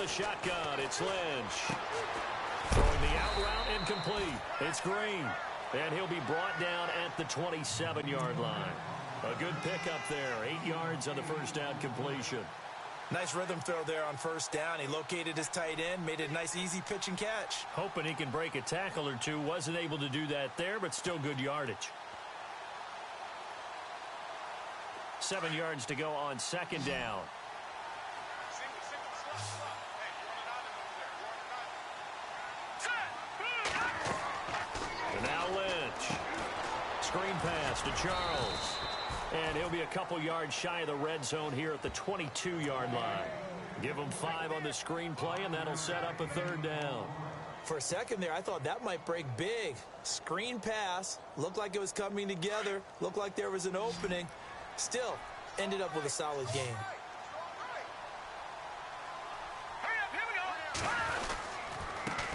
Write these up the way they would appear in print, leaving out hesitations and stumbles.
the shotgun. It's Lynch. Throwing the out route incomplete. It's Green. And he'll be brought down at the 27-yard line. A good pickup there. 8 yards on the first down completion. Nice rhythm throw there on first down. He located his tight end, made it a nice, easy pitch and catch. Hoping he can break a tackle or two. Wasn't able to do that there, but still good yardage. 7 yards to go on second down. And now Lynch. Screen pass to Charles. And he'll be a couple yards shy of the red zone here at the 22-yard line. Give him 5 on the screenplay, and that'll set up a third down. For a second there, I thought that might break big. Screen pass. Looked like it was coming together. Looked like there was an opening. Still, ended up with a solid game.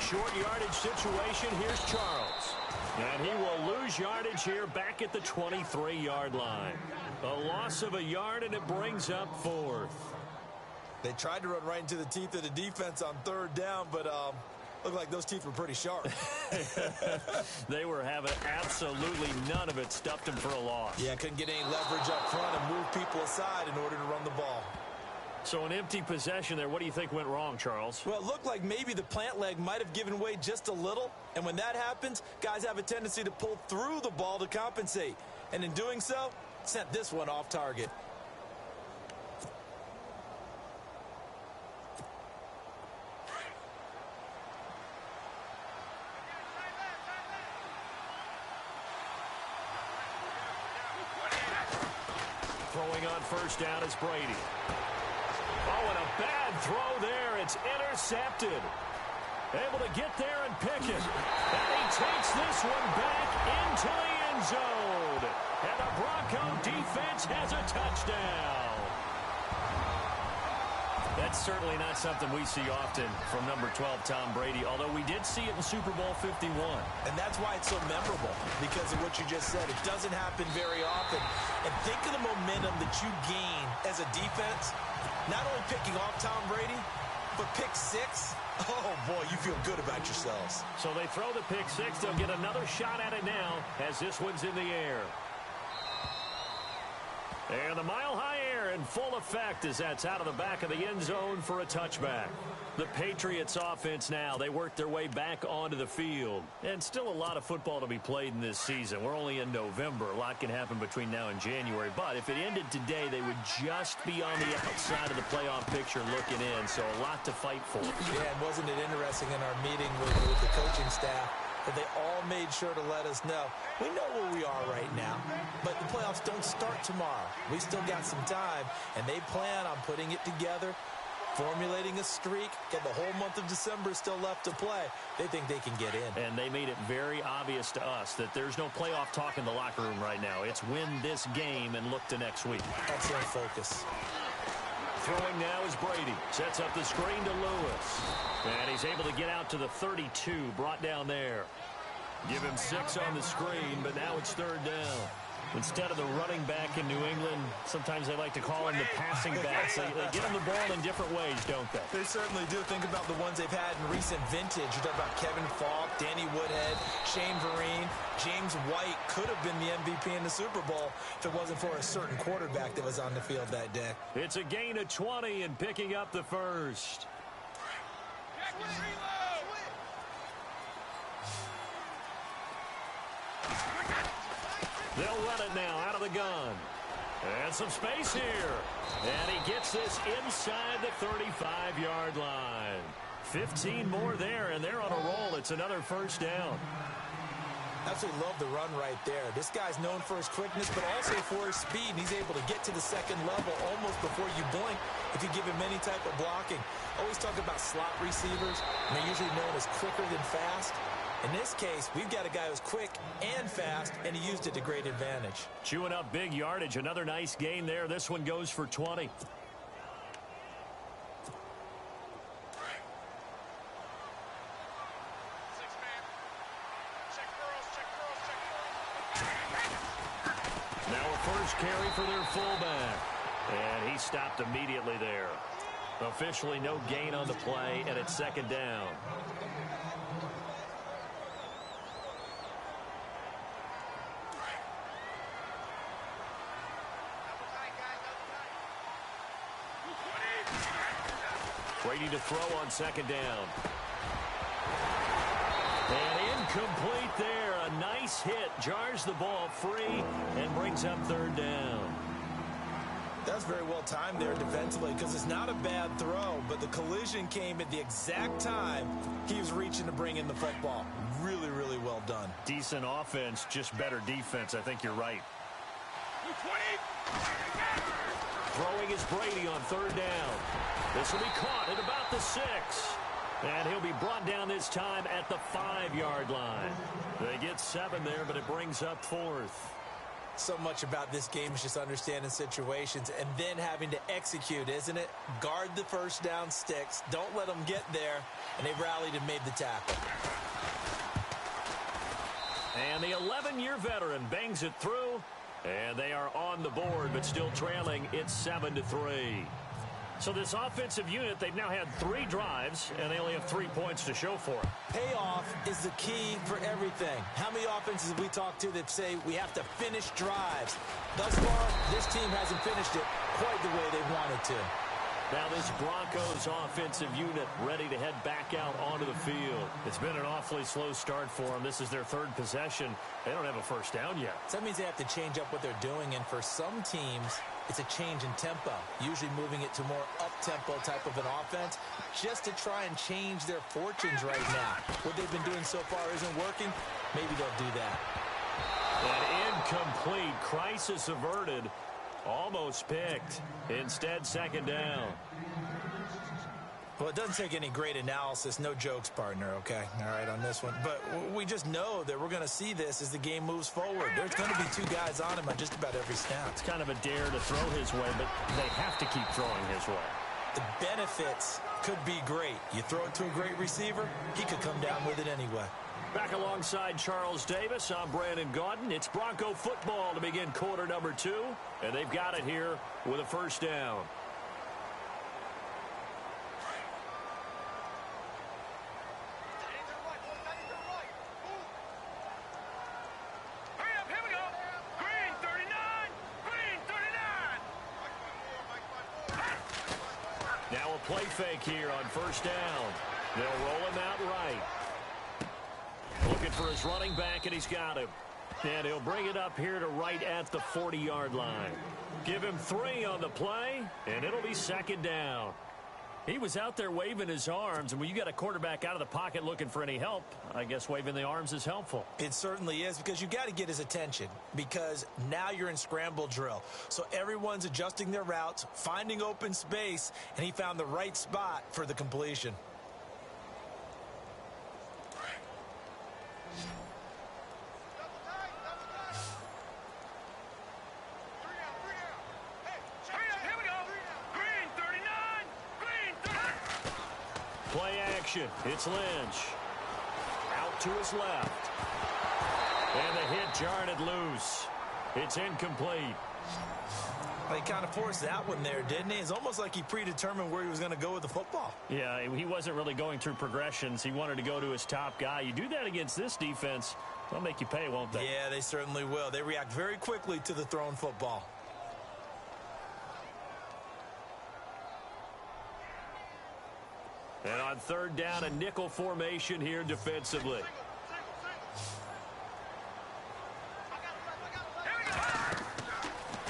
Short yardage situation. Here's Charles. And he will lose yardage here back at the 23-yard line. A loss of a yard, and it brings up 4th. They tried to run right into the teeth of the defense on third down, but looked like those teeth were pretty sharp. They were having absolutely none of it. Stuffed him for a loss. Yeah, couldn't get any leverage up front and move people aside in order to run the ball. So an empty possession there. What do you think went wrong, Charles? Well, it looked like maybe the plant leg might have given way just a little. And when that happens, guys have a tendency to pull through the ball to compensate. And in doing so, sent this one off target. Throwing on first down is Brady. Oh, and a bad throw there. It's intercepted. Able to get there and pick it. And he takes this one back into the end zone. And the Bronco defense has a touchdown. That's certainly not something we see often from number 12, Tom Brady, although we did see it in Super Bowl 51. And that's why it's so memorable, because of what you just said. It doesn't happen very often. And think of the momentum that you gain as a defense, not only picking off Tom Brady, but pick 6. Oh, boy, you feel good about yourselves. So they throw the pick 6. They'll get another shot at it now as this one's in the air. And the mile-high air in full effect as that's out of the back of the end zone for a touchback. The Patriots offense now, they work their way back onto the field. And still a lot of football to be played in this season. We're only in November. A lot can happen between now and January. But if it ended today, they would just be on the outside of the playoff picture looking in. So a lot to fight for. Yeah, and wasn't it interesting in our meeting with the coaching staff that they all made sure to let us know, we know where we are right now, but the playoffs don't start tomorrow. We still got some time, and they plan on putting it together, formulating a streak, get the whole month of December still left to play. They think they can get in. And they made it very obvious to us that there's no playoff talk in the locker room right now. It's win this game and look to next week. Excellent focus. Throwing now is Brady. Sets up the screen to Lewis. And he's able to get out to the 32, brought down there. Give him 6 on the screen, but now it's third down. Instead of the running back in New England, sometimes they like to call him the passing backs. They get him the ball in different ways, don't they? They certainly do. Think about the ones they've had in recent vintage. You're talking about Kevin Falk, Danny Woodhead, Shane Vereen. James White could have been the MVP in the Super Bowl if it wasn't for a certain quarterback that was on the field that day. It's a gain of 20 and picking up the first. They'll run it now out of the gun. And some space here. And he gets this inside the 35-yard line. 15 more there, and they're on a roll. It's another first down. Absolutely love the run right there. This guy's known for his quickness, but also for his speed. He's able to get to the second level almost before you blink if you give him any type of blocking. Always talk about slot receivers, and they're usually known as quicker than fast. In this case, we've got a guy who's quick and fast, and he used it to great advantage. Chewing up big yardage. Another nice gain there. This one goes for 20. Now a first carry for their fullback. And he stopped immediately there. Officially no gain on the play, and it's second down. Ready to throw on second down. And incomplete there. A nice hit. Jars the ball free and brings up third down. That's very well timed there defensively because it's not a bad throw, but the collision came at the exact time he was reaching to bring in the football. Really, really well done. Decent offense, just better defense. I think you're right. Throwing is Brady on third down. This will be caught at about the 6. And he'll be brought down this time at the 5-yard line. They get 7 there, but it brings up 4th. So much about this game is just understanding situations and then having to execute, isn't it? Guard the first down sticks. Don't let them get there. And they rallied and made the tackle. And the 11-year veteran bangs it through. And they are on the board, but still trailing. It's 7-3. So this offensive unit, they've now had 3 drives, and they only have 3 points to show for it. Payoff is the key for everything. How many offenses have we talked to that say we have to finish drives? Thus far, this team hasn't finished it quite the way they wanted to. Now this Broncos offensive unit ready to head back out onto the field. It's been an awfully slow start for them. This is their 3rd possession. They don't have a first down yet. So that means they have to change up what they're doing, and for some teams, it's a change in tempo, usually moving it to more up-tempo type of an offense just to try and change their fortunes right now. What they've been doing so far isn't working. Maybe they'll do that. An incomplete. Crisis averted. Almost picked. Instead, second down. Well, it doesn't take any great analysis. No jokes, partner, okay? All right, on this one. But we just know that we're going to see this as the game moves forward. There's going to be 2 guys on him on just about every snap. It's kind of a dare to throw his way, but they have to keep throwing his way. The benefits could be great. You throw it to a great receiver, he could come down with it anyway. Back alongside Charles Davis, I'm Brandon Gaudin. It's Bronco football to begin quarter number 2, and they've got it here with a first down. Now a play fake here on first down. They'll roll him out right. Looking for his running back, and he's got him. And he'll bring it up here to right at the 40-yard line. Give him 3 on the play, and it'll be second down. He was out there waving his arms, and when you got a quarterback out of the pocket looking for any help, I guess waving the arms is helpful. It certainly is, because you got to get his attention, because now you're in scramble drill. So everyone's adjusting their routes, finding open space, and he found the right spot for the completion. Play action. It's Lynch. Out to his left. And the hit jarred it loose. It's incomplete. Well, he kind of forced that one there, didn't he? It's almost like he predetermined where he was going to go with the football. Yeah, he wasn't really going through progressions. He wanted to go to his top guy. You do that against this defense, they'll make you pay, won't they? Yeah, they certainly will. They react very quickly to the thrown football. And on third down, a nickel formation here defensively.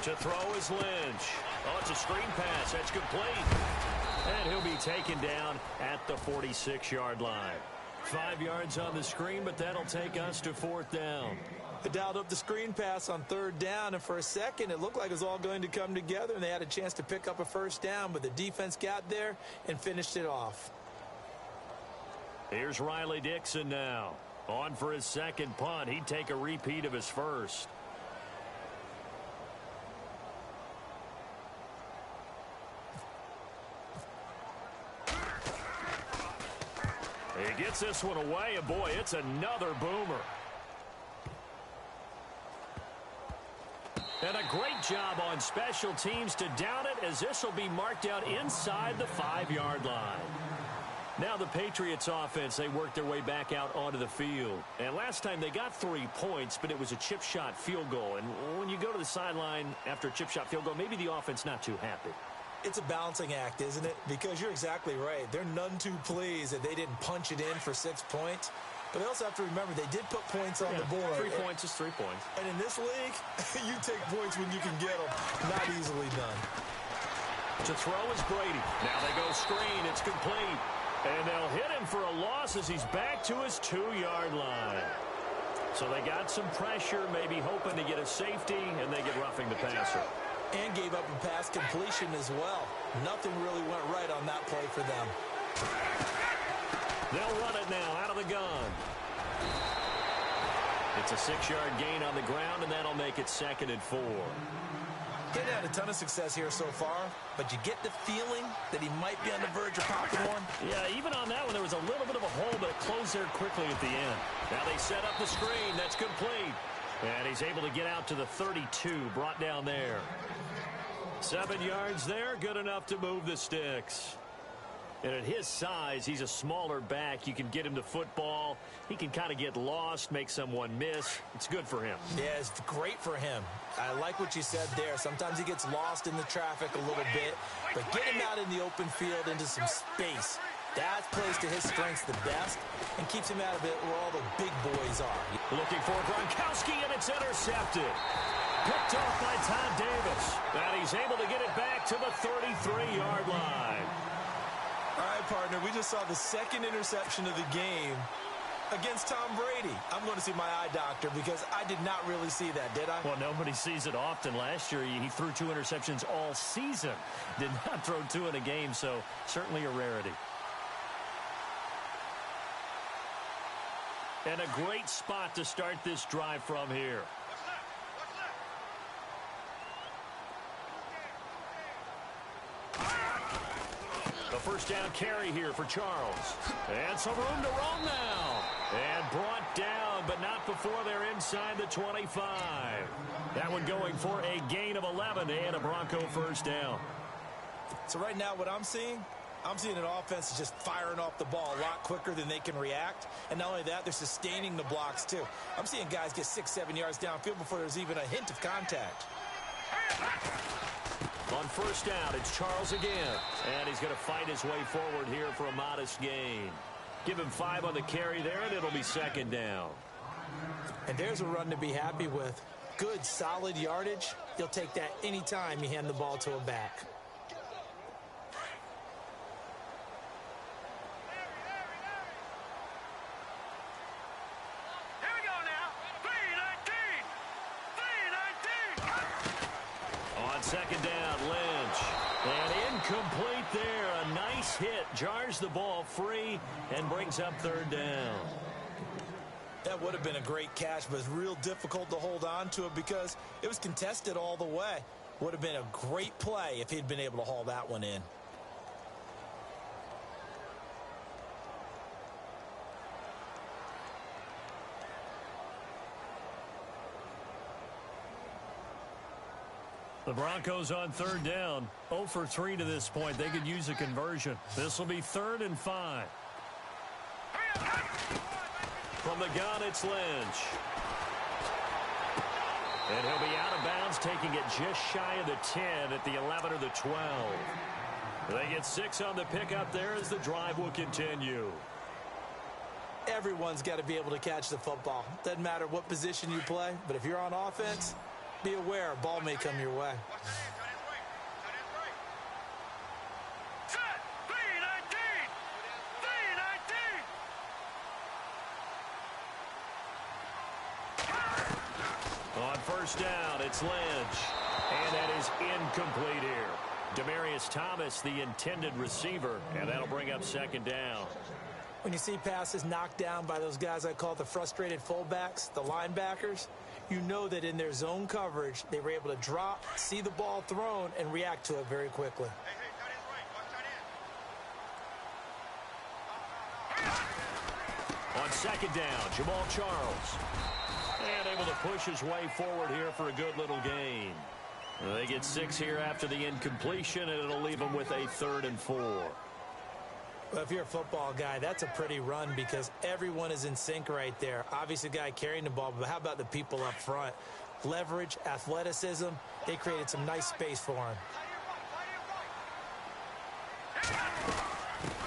To throw is Lynch. Oh, it's a screen pass. That's complete. And he'll be taken down at the 46-yard line. 5 yards on the screen, but that'll take us to 4th down. They dialed up the screen pass on third down, and for a second it looked like it was all going to come together, and they had a chance to pick up a first down, but the defense got there and finished it off. Here's Riley Dixon now. On for his second punt. He'd take a repeat of his first. He gets this one away, and boy, it's another boomer. And a great job on special teams to down it, as this will be marked out inside the 5-yard line. Now the Patriots offense, they worked their way back out onto the field. And last time they got 3 points, but it was a chip shot field goal. And when you go to the sideline after a chip shot field goal, maybe the offense not too happy. It's a balancing act, isn't it? Because you're exactly right. They're none too pleased that they didn't punch it in for 6 points. But they also have to remember they did put points on the board. 3 points is 3 points. And in this league, you take points when you can get them. Not easily done. To throw is Brady. Now they go screen. It's complete. And they'll hit him for a loss as he's back to his 2-yard line. So they got some pressure, maybe hoping to get a safety, and they get roughing the passer. And gave up a pass completion as well. Nothing really went right on that play for them. They'll run it now out of the gun. It's a 6-yard gain on the ground, and that'll make it 2nd and 4. Didn't have a ton of success here so far, but you get the feeling that he might be on the verge of popping one. Yeah, even on that one, there was a little bit of a hole, but it closed there quickly at the end. Now they set up the screen. That's complete. And he's able to get out to the 32, brought down there. 7 yards there, good enough to move the sticks. And at his size, he's a smaller back. You can get him to football. He can kind of get lost, make someone miss. It's good for him. Yeah, it's great for him. I like what you said there. Sometimes he gets lost in the traffic a little bit, but get him out in the open field into some space. That plays to his strengths the best and keeps him out of it where all the big boys are. Looking for Gronkowski, and it's intercepted. Picked off by Todd Davis. And he's able to get it back to the 33-yard line. All right, partner, we just saw the 2nd interception of the game against Tom Brady. I'm going to see my eye doctor because I did not really see that, did I? Well, nobody sees it often. Last year, he threw 2 interceptions all season. Did not throw 2 in a game, so certainly a rarity. And a great spot to start this drive from here. The first down carry here for Charles. And some room to roam now. And brought down, but not before they're inside the 25. That one going for a gain of 11 and a Bronco first down. So right now what I'm seeing an offense that's just firing off the ball a lot quicker than they can react. And not only that, they're sustaining the blocks too. I'm seeing guys get 6-7 yards downfield before there's even a hint of contact. On first down, it's Charles again. And he's going to fight his way forward here for a modest gain. Give him 5 on the carry there, and it'll be 2nd down. And there's a run to be happy with. Good, solid yardage. You'll take that anytime you hand the ball to a back. Second down, Lynch. And incomplete there. A nice hit. Jars the ball free and brings up 3rd down. That would have been a great catch, but it's real difficult to hold on to it because it was contested all the way. Would have been a great play if he'd been able to haul that one in. The Broncos on 3rd down. 0 for 3 to this point. They could use a conversion. This will be 3rd and 5. From the gun, it's Lynch. And he'll be out of bounds, taking it just shy of the 10 at the 11 or the 12. They get 6 on the pickup there as the drive will continue. Everyone's got to be able to catch the football. Doesn't matter what position you play, but if you're on offense, be aware, a ball may come your way. On first down, it's Lynch. And that is incomplete here. Demaryius Thomas, the intended receiver, and that'll bring up 2nd down. When you see passes knocked down by those guys I call the frustrated fullbacks, the linebackers, you know that in their zone coverage, they were able to drop, see the ball thrown, and react to it very quickly. On 2nd down, Jamal Charles. And able to push his way forward here for a good little gain. They get 6 here after the incompletion, and it'll leave them with a 3rd and 4. Well, if you're a football guy, that's a pretty run because everyone is in sync right there. Obviously, the guy carrying the ball, but how about the people up front? Leverage, athleticism, they created some nice space for him.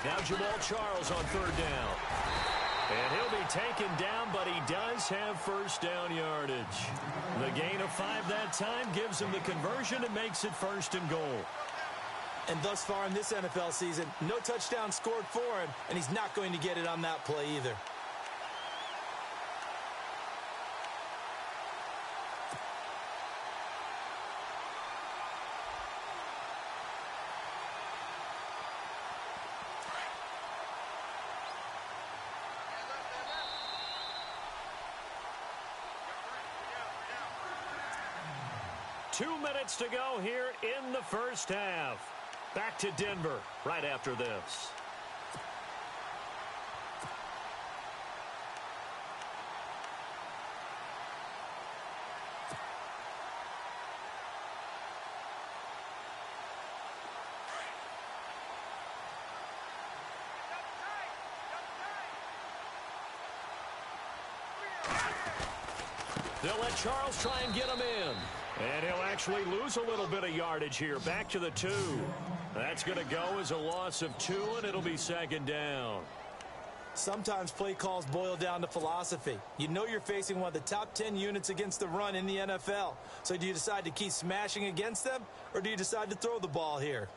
Now Jamal Charles on 3rd down. And he'll be taken down, but he does have first down yardage. The gain of 5 that time gives him the conversion and makes it 1st and goal. And thus far in this NFL season, no touchdown scored for him, and he's not going to get it on that play either. Two minutes to go here in the first half. Back to Denver right after this. They'll let Charles try and get him in. And he'll actually lose a little bit of yardage here. Back to the 2. That's going to go as a loss of 2, and it'll be 2nd down. Sometimes play calls boil down to philosophy. You know you're facing one of the top 10 units against the run in the NFL. So do you decide to keep smashing against them, or do you decide to throw the ball here?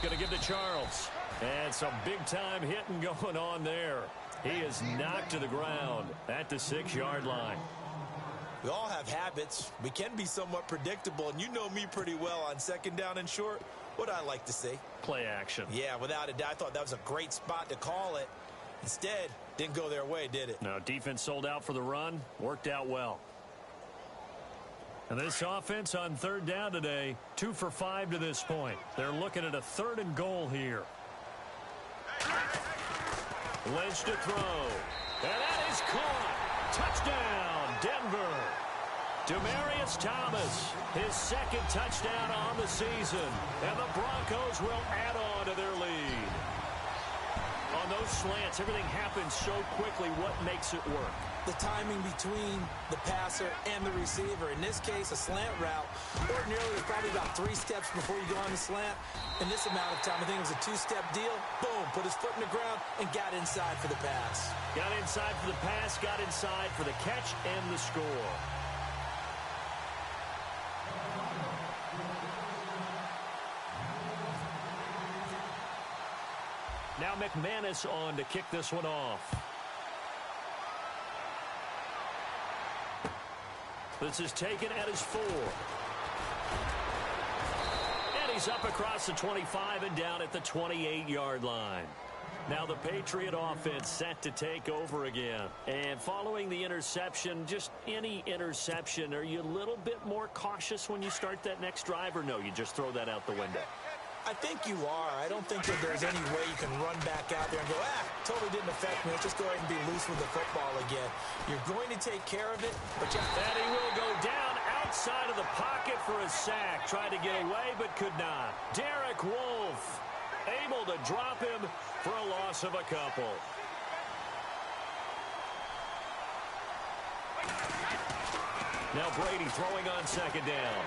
Going to give to Charles. And some big-time hitting going on there. He is knocked to the ground at the 6-yard line. We all have habits. We can be somewhat predictable, and you know me pretty well on 2nd down and short. What I like to say? Play action. Yeah, without a doubt. I thought that was a great spot to call it. Instead, didn't go their way, did it? No, defense sold out for the run. Worked out well. And this offense on 3rd down today, 2 for 5 to this point. They're looking at a 3rd and goal here. Lynch to throw. And that is caught. Touchdown, Denver. Demaryius Thomas, his 2nd touchdown on the season. And the Broncos will add on to their lead. On those slants, everything happens so quickly. What makes it work? The timing between the passer and the receiver. In this case, a slant route. Ordinarily, it's probably about 3 steps before you go on the slant. In this amount of time, I think it was a 2-step deal. Boom, put his foot in the ground and got inside for the pass. Got inside for the pass, got inside for the catch and the score. Now McManus on to kick this one off. This is taken at his 4. And he's up across the 25 and down at the 28-yard line. Now the Patriot offense set to take over again. And following the interception, just any interception, are you a little bit more cautious when you start that next drive, or no, you just throw that out the window? I think you are. I don't think that there's any way you can run back out there and go, totally didn't affect me. Let's just go ahead and be loose with the football again. You're going to take care of it, but you... And he will go down outside of the pocket for a sack. Tried to get away, but could not. Derek Wolfe able to drop him for a loss of a couple. Now Brady throwing on 2nd down.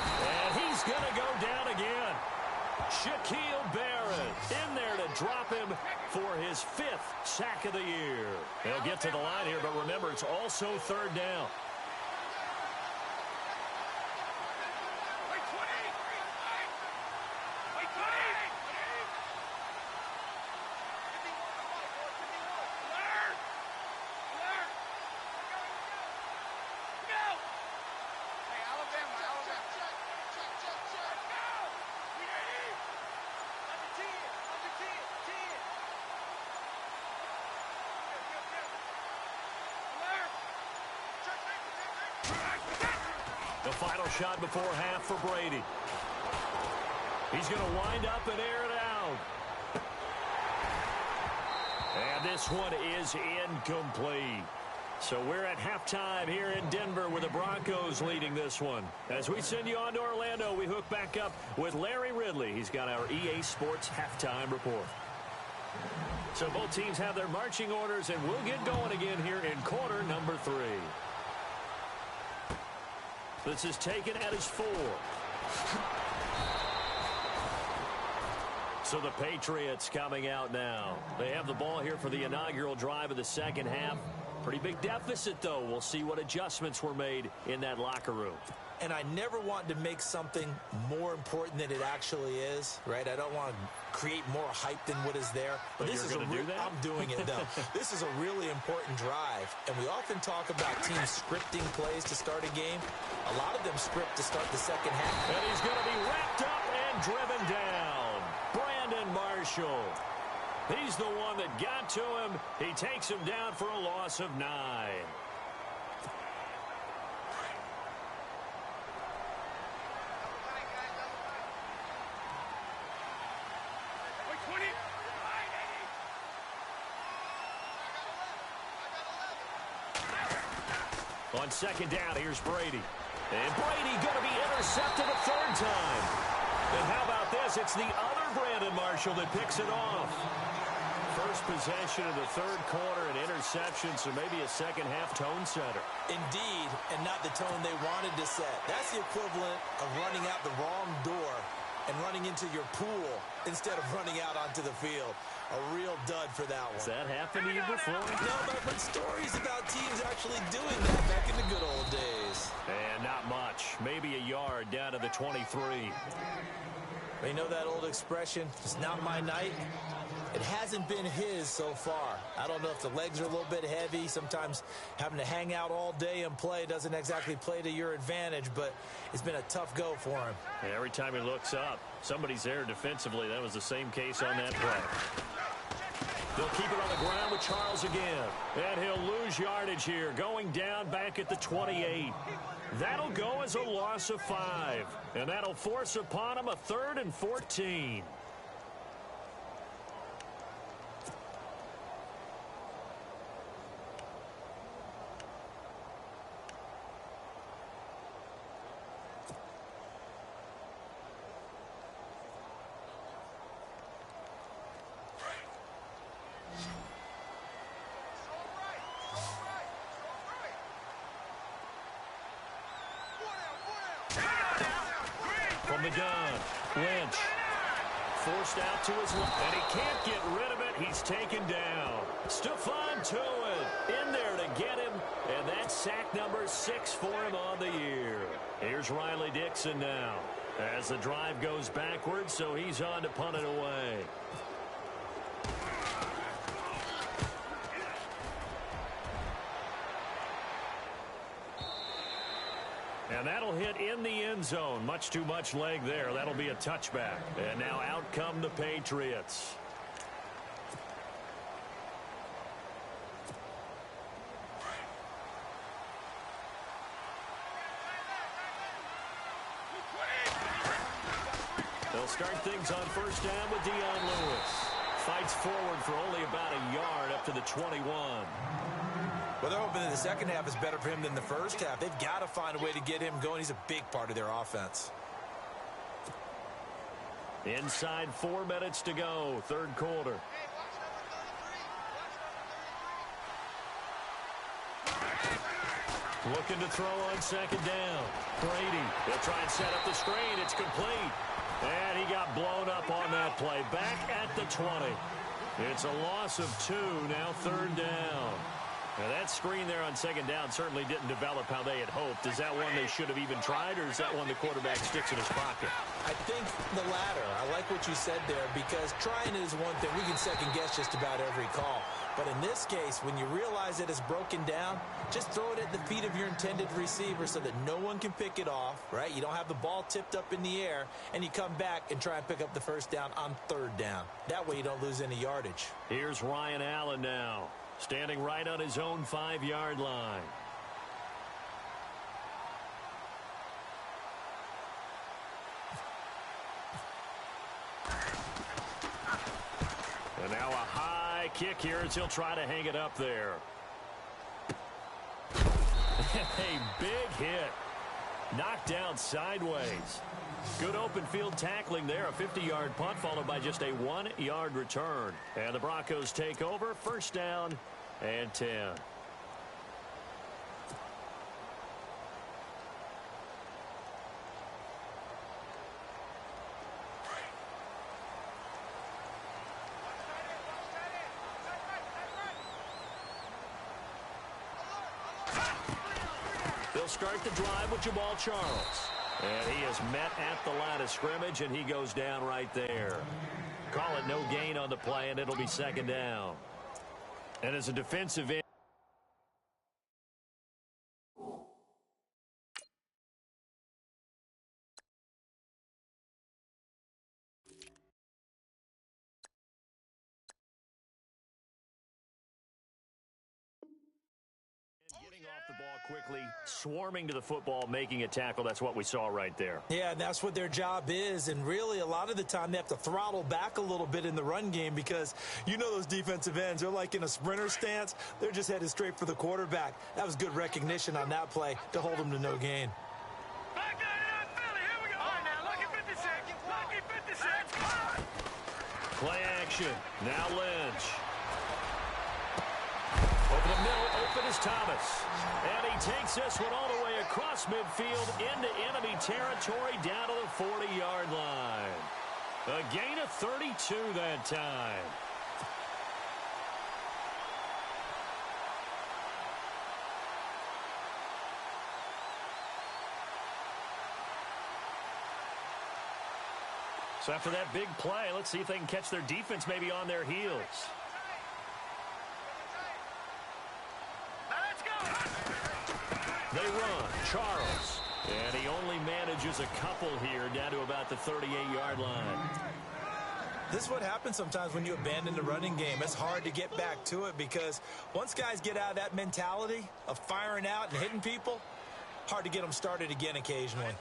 And he's going to go down again. Shaquille Barrett in there to drop him for his 5th sack of the year. They'll get to the line here, but remember, it's also 3rd down. The final shot before half for Brady. He's going to wind up and air it out. And this one is incomplete. So we're at halftime here in Denver with the Broncos leading this one. As we send you on to Orlando, we hook back up with Larry Ridley. He's got our EA Sports halftime report. So both teams have their marching orders, and we'll get going again here in quarter number 3. This is taken at his 4. So the Patriots coming out now. They have the ball here for the inaugural drive of the second half. Pretty big deficit, though. We'll see what adjustments were made in that locker room. And I never want to make something more important than it actually is, right? I don't want to create more hype than what is there. But this is do that? I'm doing it, though. This is a really important drive. And we often talk about teams scripting plays to start a game. A lot of them script to start the second half. And he's going to be wrapped up and driven down. Brandon Marshall. He's the one that got to him. He takes him down for a loss of 9. On second down, here's Brady. And Brady going to be intercepted a third time. And how about this? It's the other Brandon Marshall that picks it off. First possession of the third quarter, an interception, so maybe a second-half tone setter. Indeed, and not the tone they wanted to set. That's the equivalent of running out the wrong door and running into your pool instead of running out onto the field. A real dud for that one. Has that happened to you before? No, but stories about teams actually doing that back in the good old days. And not much. Maybe a yard down to the 23. You know that old expression, it's not my night? It hasn't been his so far. I don't know if the legs are a little bit heavy. Sometimes having to hang out all day and play doesn't exactly play to your advantage, but it's been a tough go for him. And every time he looks up, somebody's there defensively. That was the same case on that play. They'll keep it on the ground with Charles again. And he'll lose yardage here, going down back at the 28. That'll go as a loss of 5. And that'll force upon him a 3rd and 14. From the gun, Lynch forced out to his left, and he can't get rid of it. He's taken down. Stephon Tuitt in there to get him, and that's sack number 6 for him on the year. Here's Riley Dixon now as the drive goes backwards, so he's on to punt it away. And that'll hit in the end zone. Much too much leg there. That'll be a touchback. And now out come the Patriots. They'll start things on first down with Dion Lewis. Fights forward for only about a yard up to the 21. Well, they're hoping that the second half is better for him than the first half. They've got to find a way to get him going. He's a big part of their offense. Inside 4 minutes to go, third quarter. Looking to throw on second down. Brady, they'll try and set up the screen. It's complete. And he got blown up on that play. Back at the 20. It's a loss of 2, now third down. Now, that screen there on second down certainly didn't develop how they had hoped. Is that one they should have even tried, or is that one the quarterback sticks in his pocket? I think the latter. I like what you said there, because trying it is one thing. We can second-guess just about every call. But in this case, when you realize that it's broken down, just throw it at the feet of your intended receiver so that no one can pick it off, right? You don't have the ball tipped up in the air, and you come back and try and pick up the first down on third down. That way you don't lose any yardage. Here's Ryan Allen now, standing right on his own 5-yard line. Now a high kick here as he'll try to hang it up there. A big hit. Knocked down sideways. Good open field tackling there. A 50-yard punt followed by just a 1-yard return. And the Broncos take over. First down and 10. They'll start the drive with Jamal Charles. And he is met at the line of scrimmage, and he goes down right there. Call it no gain on the play, and it'll be second down. And as a defensive end, off the ball quickly, swarming to the football, making a tackle. That's what we saw right there. Yeah, and that's what their job is. And really, a lot of the time, they have to throttle back a little bit in the run game because you know those defensive ends, they're like in a sprinter stance. They're just headed straight for the quarterback. That was good recognition on that play to hold them to no gain. Play action. Now Lynch. Over the middle, open is Thomas. And he takes this one all the way across midfield into enemy territory down to the 40-yard line. A gain of 32 that time. So after that big play, let's see if they can catch their defense maybe on their heels. They run. Charles. And he only manages a couple here down to about the 38-yard line. This is what happens sometimes when you abandon the running game. It's hard to get back to it because once guys get out of that mentality of firing out and hitting people, hard to get them started again occasionally.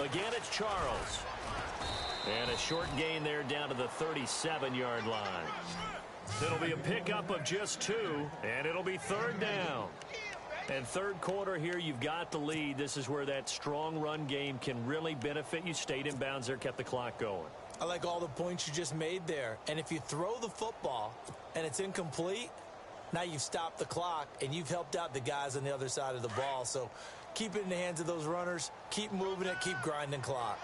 Again, it's Charles. And a short gain there down to the 37-yard line. It'll be a pickup of just 2, and it'll be third down. And third quarter here, you've got the lead. This is where that strong run game can really benefit you. Stayed in bounds there, kept the clock going. I like all the points you just made there. And if you throw the football and it's incomplete, now you've stopped the clock and you've helped out the guys on the other side of the ball. So keep it in the hands of those runners. Keep moving it. Keep grinding clock.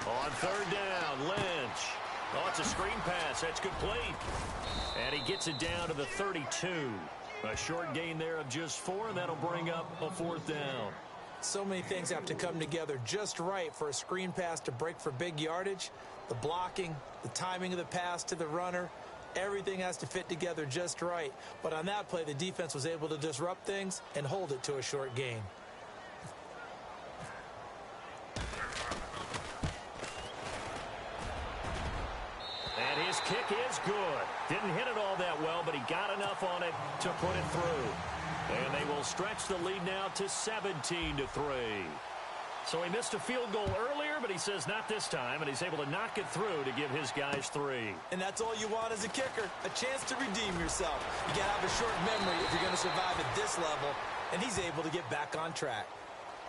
On third down, Lynch. Oh, it's a screen pass. That's complete. And he gets it down to the 32. A short gain there of just 4, and that'll bring up a fourth down. So many things have to come together just right for a screen pass to break for big yardage. The blocking, the timing of the pass to the runner, everything has to fit together just right. But on that play, the defense was able to disrupt things and hold it to a short gain. And his kick is good. Didn't hit it all that well, but he got enough on it to put it through. And they will stretch the lead now to 17-3. So he missed a field goal earlier, but he says not this time, and he's able to knock it through to give his guys 3. And that's all you want as a kicker, a chance to redeem yourself. You got to have a short memory if you're going to survive at this level, and he's able to get back on track.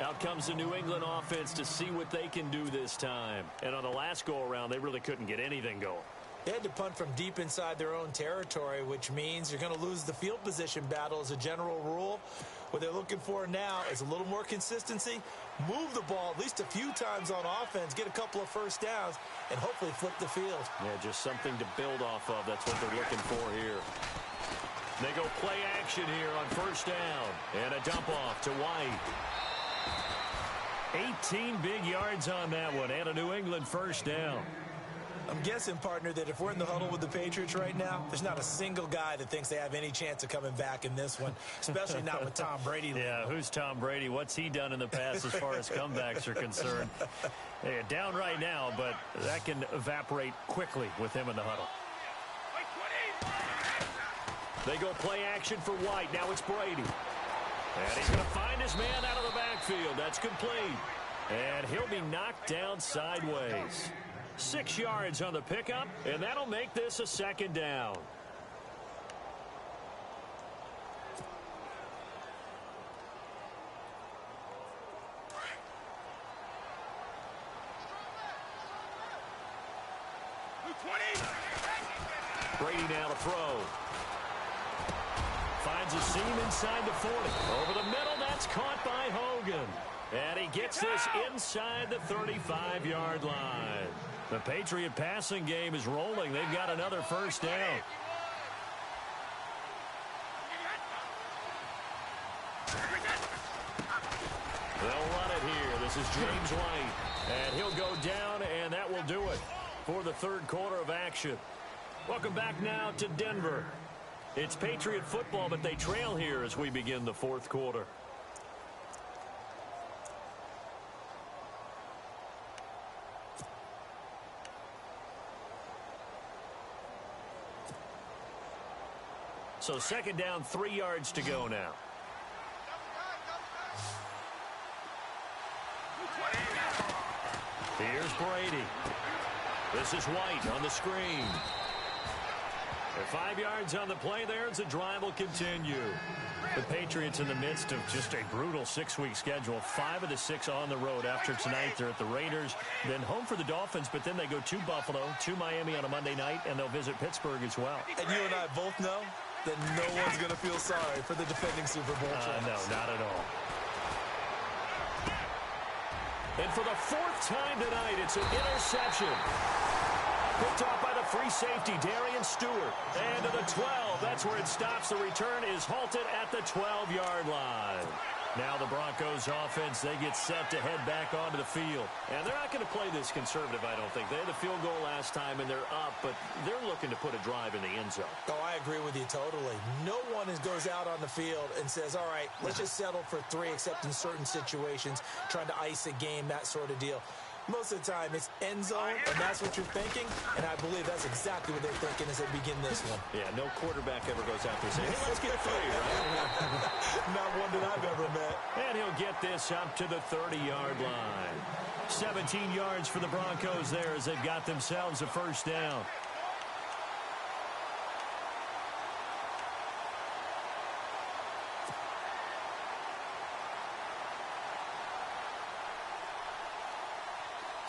Out comes the New England offense to see what they can do this time. And on the last go-around, they really couldn't get anything going. They had to punt from deep inside their own territory, which means you're going to lose the field position battle as a general rule. What they're looking for now is a little more consistency, move the ball at least a few times on offense, get a couple of first downs, and hopefully flip the field. Yeah, just something to build off of. That's what they're looking for here. They go play action here on first down. And a dump off to White. 18 big yards on that one, and a New England first down. I'm guessing, partner, that if we're in the huddle with the Patriots right now, there's not a single guy that thinks they have any chance of coming back in this one, especially not with Tom Brady. Yeah, who's Tom Brady? What's he done in the past as far as comebacks are concerned? They're down right now, but that can evaporate quickly with him in the huddle. They go play action for White. Now it's Brady. And he's going to find his man out of the backfield. That's complete. And he'll be knocked down sideways. 6 yards on the pickup, and that'll make this a second down. Brady now to throw. Finds a seam inside the 40. Over the middle, that's caught by Hogan. And he gets this inside the 35-yard line. The Patriot passing game is rolling. They've got another first down. They'll run it here. This is James White. And he'll go down, and that will do it for the third quarter of action. Welcome back now to Denver. It's Patriot football, but they trail here as we begin the fourth quarter. So second down, 3 yards to go now. Here's Brady. This is White on the screen. And 5 yards on the play there as the drive will continue. The Patriots in the midst of just a brutal 6-week schedule. 5 of the 6 on the road. After tonight, they're at the Raiders, then home for the Dolphins, but then they go to Buffalo, to Miami on a Monday night, and they'll visit Pittsburgh as well. And you and I both know that no one's going to feel sorry for the defending Super Bowl champs. No, not at all. And for the 4th time tonight, it's an interception. Picked off by the free safety, Darian Stewart. And to the 12, that's where it stops. The return is halted at the 12-yard line. Now the Broncos offense, they get set to head back onto the field. And they're not going to play this conservative, I don't think. They had the field goal last time, and they're up, but they're looking to put a drive in the end zone. Oh, I agree with you totally. No one goes out on the field and says, all right, let's just settle for 3, except in certain situations, trying to ice a game, that sort of deal. Most of the time, it's end zone, and that's what you're thinking, and I believe that's exactly what they're thinking as they begin this one. Yeah, no quarterback ever goes out there saying, hey, let's get 3, right? Not one that I've ever met. And he'll get this up to the 30-yard line. 17 yards for the Broncos there as they've got themselves a first down.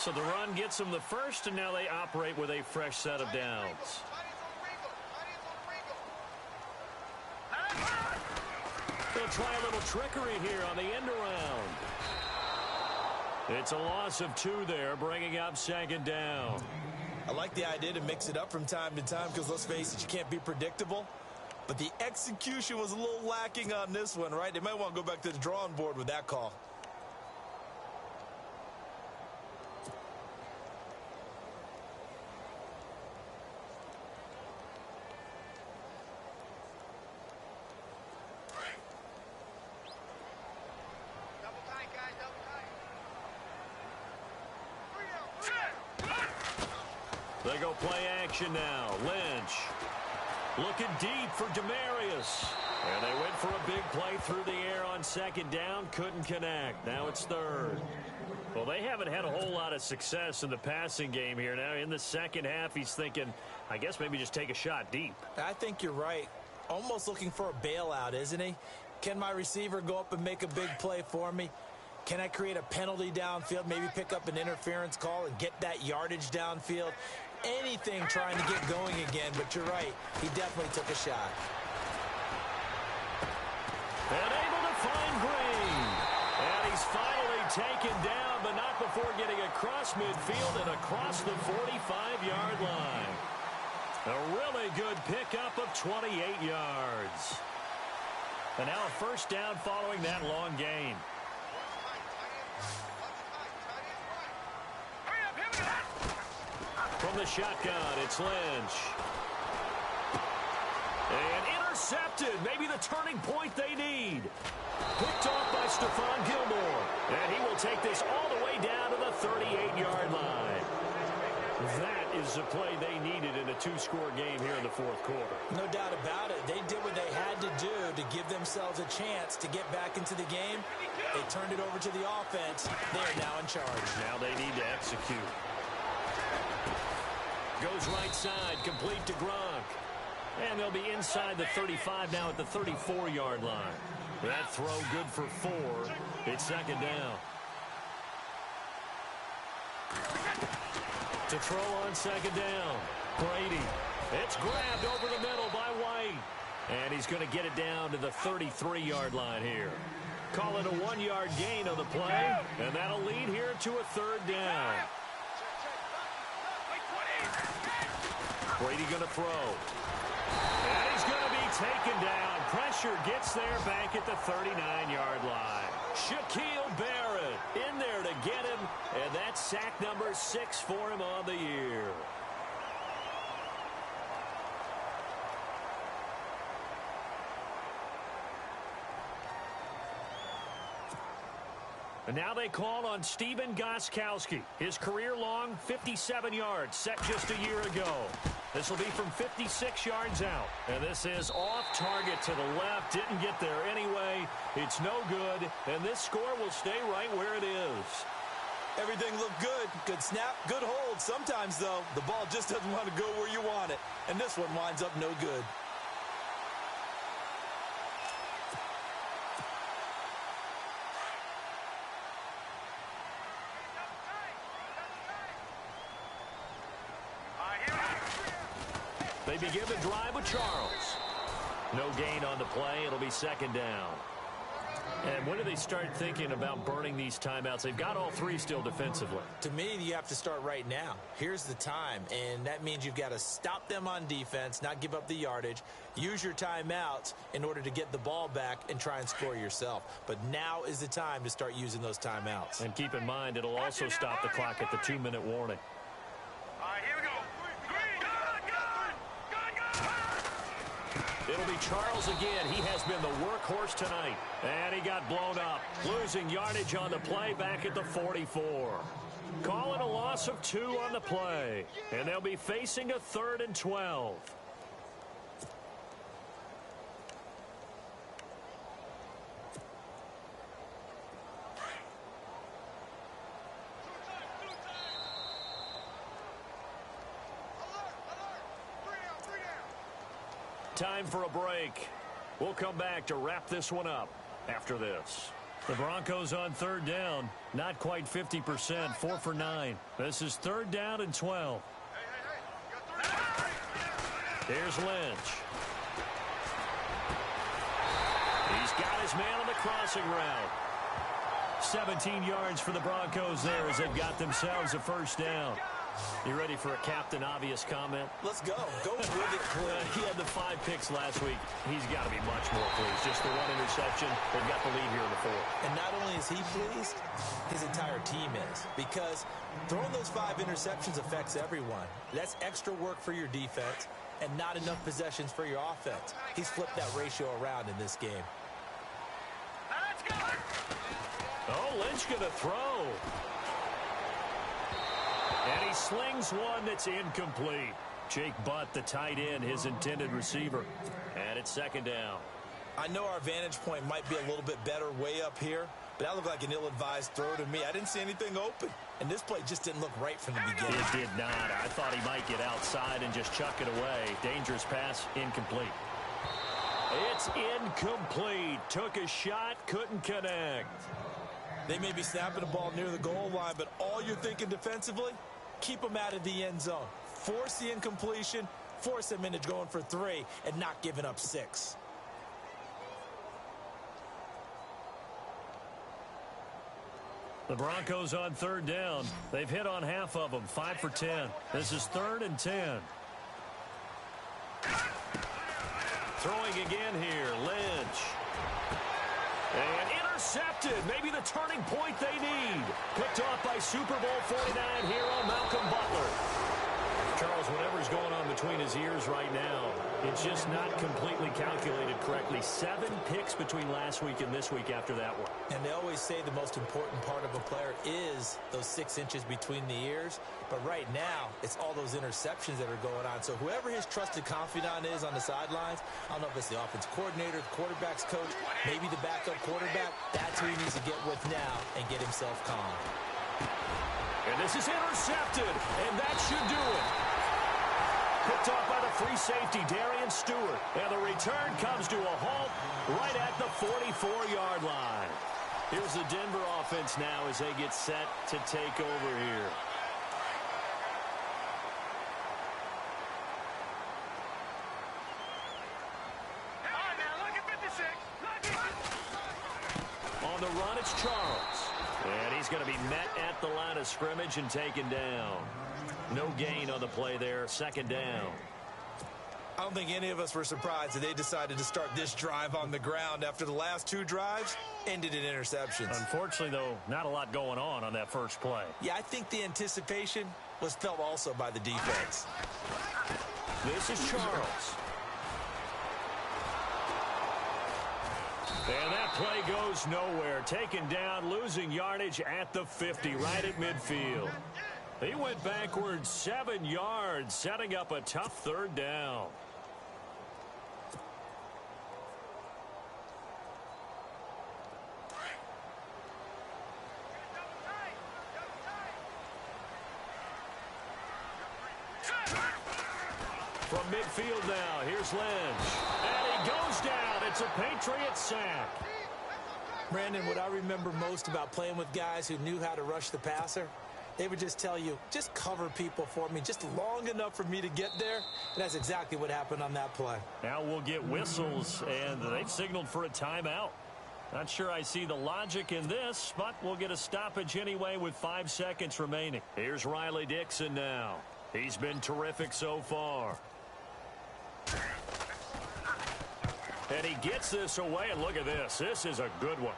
So the run gets them the first, and now they operate with a fresh set of downs. They'll try a little trickery here on the end around. It's a loss of 2 there, bringing up second down. I like the idea to mix it up from time to time because, let's face it, you can't be predictable. But the execution was a little lacking on this one, right? They might want to go back to the drawing board with that call. They go play action now. Lynch looking deep for Demarius. And they went for a big play through the air on second down. Couldn't connect. Now it's third. Well, they haven't had a whole lot of success in the passing game here. Now in the second half, he's thinking, I guess maybe just take a shot deep. I think you're right. Almost looking for a bailout, isn't he? Can my receiver go up and make a big play for me? Can I create a penalty downfield, maybe pick up an interference call and get that yardage downfield? Anything trying to get going again, but you're right. He definitely took a shot. And able to find Green. And he's finally taken down, but not before getting across midfield and across the 45-yard line. A really good pickup of 28 yards. And now a first down following that long gain. From the shotgun, it's Lynch. And intercepted. Maybe the turning point they need. Picked off by Stephon Gilmore. And he will take this all the way down to the 38-yard line. That is the play they needed in a 2-score game here in the fourth quarter. No doubt about it. They did what they had to do to give themselves a chance to get back into the game. They turned it over to the offense. They are now in charge. Now they need to execute. Goes right side, complete to Gronk. And they'll be inside the 35 now at the 34-yard line. That throw good for 4. It's second down. To throw on second down, Brady. It's grabbed over the middle by White. And he's going to get it down to the 33-yard line here. Call it a 1-yard gain on the play, and that'll lead here to a third down. Brady going to throw. And he's going to be taken down. Pressure gets there back at the 39-yard line. Shaquille Barrett in there to get him, and that's sack number 6 for him on the year. And now they call on Stephen Gostkowski. His career-long 57 yards set just a year ago. This will be from 56 yards out. And this is off target to the left. Didn't get there anyway. It's no good. And this score will stay right where it is. Everything looked good. Good snap, good hold. Sometimes, though, the ball just doesn't want to go where you want it. And this one winds up no good. They begin the drive with Charles. No gain on the play. It'll be second down. And when do they start thinking about burning these timeouts? They've got all 3 still defensively. To me, you have to start right now. Here's the time, and that means you've got to stop them on defense, not give up the yardage, use your timeouts in order to get the ball back and try and score yourself. But now is the time to start using those timeouts. And keep in mind, it'll also stop the clock at the 2-minute warning. It'll be Charles again. He has been the workhorse tonight. And he got blown up. Losing yardage on the play back at the 44. Calling a loss of 2 on the play. And they'll be facing a 3rd and 12. Time for a break. We'll come back to wrap this one up after this. The Broncos on 3rd down. Not quite 50%. 4 for 9. This is 3rd down and 12. Here's Lynch. He's got his man on the crossing route. 17 yards for the Broncos there as they've got themselves a first down. You ready for a Captain Obvious comment? Let's go. Go with it, please. He had the 5 picks last week. He's got to be much more pleased. Just the 1 interception. They've got the lead here in the 4th. And not only is he pleased, his entire team is. Because throwing those 5 interceptions affects everyone. That's extra work for your defense and not enough possessions for your offense. He's flipped that ratio around in this game. Let's go. Oh, Lynch going to throw. And he slings one that's incomplete. Jake Butt, the tight end, his intended receiver. And it's second down. I know our vantage point might be a little bit better way up here, but that looked like an ill-advised throw to me. I didn't see anything open. And this play just didn't look right from the beginning. It did not. I thought he might get outside and just chuck it away. Dangerous pass, incomplete. It's incomplete. Took a shot, couldn't connect. They may be snapping the ball near the goal line, but all you're thinking defensively, keep them out of the end zone. Force the incompletion, force them into going for 3, and not giving up 6. The Broncos on 3rd down. They've hit on half of them, 5 for 10. This is 3rd and 10. Throwing again here, Lynch. And intercepted. Maybe the turning point they need. Picked off by Super Bowl 49 hero Malcolm Butler. Charles, whatever's going on between his ears right now, It's just not completely calculated correctly. 7 picks between last week and this week after that one. And they always say the most important part of a player is those 6 inches between the ears. But right now, it's all those interceptions that are going on. So whoever his trusted confidant is on the sidelines, I don't know if it's the offense coordinator, the quarterback's coach, maybe the backup quarterback, that's who he needs to get with now and get himself calm. And this is intercepted, and that should do it. Picked off by the free safety, Darian Stewart. And the return comes to a halt right at the 44-yard line. Here's the Denver offense now as they get set to take over here. On the run, it's Charles. And he's going to be met at the line of scrimmage and taken down. No gain on the play there. 2nd down. I don't think any of us were surprised that they decided to start this drive on the ground after the last 2 drives ended in interceptions. Unfortunately, though, not a lot going on that first play. Yeah, I think the anticipation was felt also by the defense. This is Charles. And that play goes nowhere. Taken down, losing yardage at the 50, right at midfield. He went backwards 7 yards, setting up a tough 3rd down. From midfield now, here's Lynch. And he goes down. It's a Patriot sack. Brandon, what I remember most about playing with guys who knew how to rush the passer, they would just tell you, just cover people for me just long enough for me to get there. And that's exactly what happened on that play. Now we'll get whistles, and they've signaled for a timeout. Not sure I see the logic in this, but we'll get a stoppage anyway with 5 seconds remaining. Here's Riley Dixon now. He's been terrific so far. And he gets this away, and look at this. This is a good one.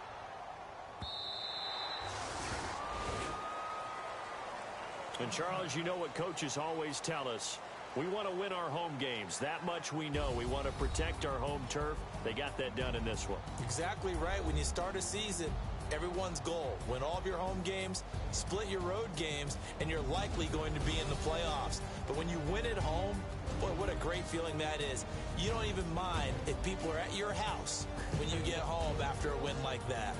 And, Charles, you know what coaches always tell us. We want to win our home games. That much we know. We want to protect our home turf. They got that done in this one. Exactly right. When you start a season, everyone's goal, win all of your home games, split your road games, and you're likely going to be in the playoffs. But when you win at home, boy, what a great feeling that is. You don't even mind if people are at your house when you get home after a win like that.